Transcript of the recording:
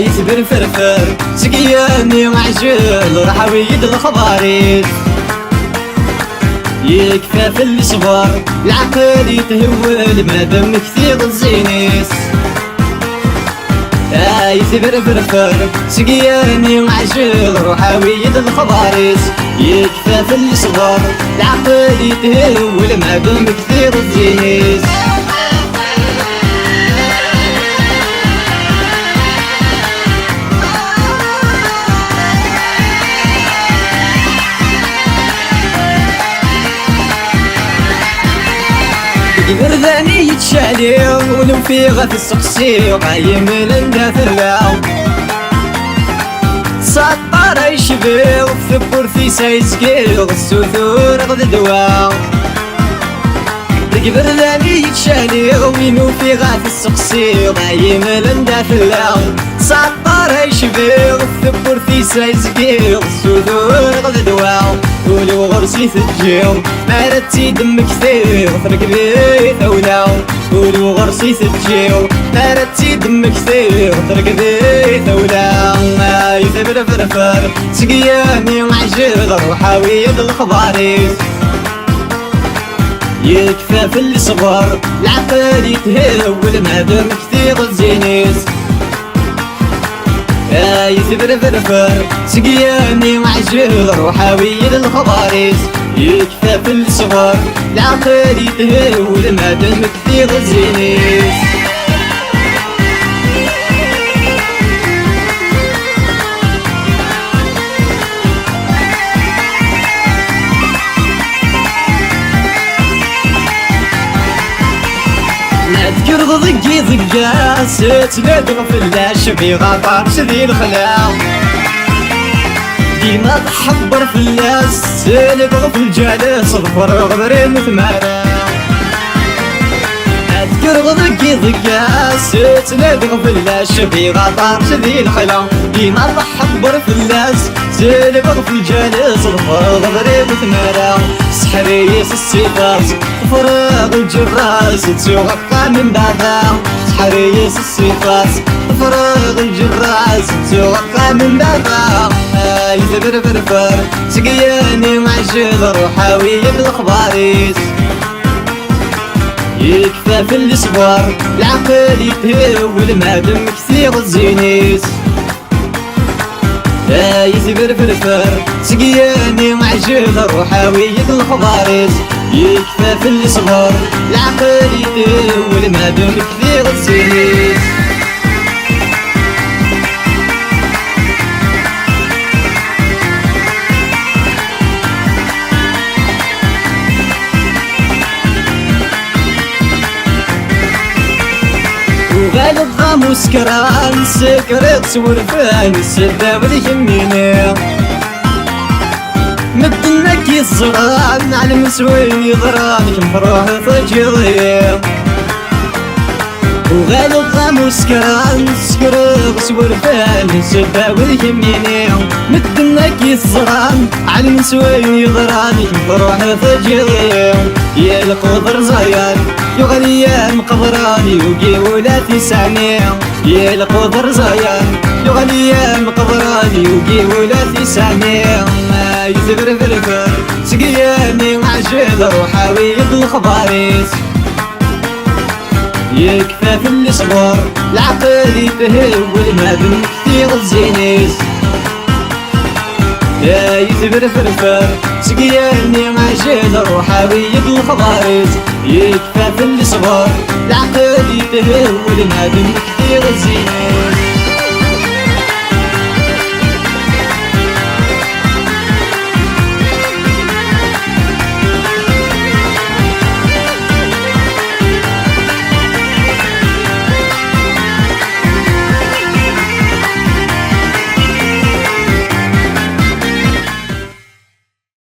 يثبر فرفر سقياني معجل راح ويد الخباريت يكفى في الصبر العقل يتهول ما دام كثير الزينيس يثبر فرفر سقياني معجل راح ويد الخباريت يكفى في الصبر العقل يتهول ما دام كثير الزينيس برداني يتشالي ولو في غث السقسي وقايم لندافع سطر يشبي وثبور في سايسكي والسثور غد دواء برداني يتشالي ولو في غث السقسي وقايم لندافع سطر يشبي وثبور في سايسكي والسثور غد دواء ولو غرسي تجيو مارتي دم كثير تركبي ثولا ولو غرسي تجيو مارتي دم كثير تركبي ثولا يثبر فرفر سقياني معجل روحا ويد الخباريت يكفى في الصبر العقل يتهول ما دام كثير الزينيس يثبر فرفر سقياني معجل روحا ويد الخباريت يكفى في الصغر العقل يتهول ما دام كثير الزينيس نذكر ضقي ضقاس تنادغ في اللاش في غطار شذي الخلاق ديما تحبر في اللاس تنادغ في الجالس ظفر غبرين ثمارا نذكر ضقي ضقاس تنادغ في اللاش في غطار شذي الخلاق ديما تحبر في اللاس تنادغ في الجالس ظفر غبرين ثمارا سحريس الصفات تفرغ الجراس تسوق من بعدها سحريس الصفات تفرغ الجراس تسوق من بعدها يثبر فرفر سقياني معجل روحا ويد الخباريت يكفى في الصبر العقل يتهول ما دام كثير الزينيس يثبر فرفر سقياني معجل روحا ويد الخباريت يكفى في الصبر العقل يتهول ما دام كثير الزينيس وغالب غاموس كران سكرت سورفان السداب اليميني مدنك الزران على المسوين يضران كمروح فجري وغالب غاموس كران سكرت سورفان السداب اليميني مدنك الزران على المسوين يضران كمروح فجري يا القدر زيان يغنيان قبراني وقي ولاتي سعني يا القدر زيان يغنيان قبراني وقي ولاتي سعني يثبر فرفر سقياني معجل روحا ويد الخباريت يكفى في الصبر العقل يتهول ما دام كثير الزينيس يثبر فرفر سقياني معجل روحا ويد الخباريت يكفى في الصبر العقل يتهول ما دام كثير الزينيس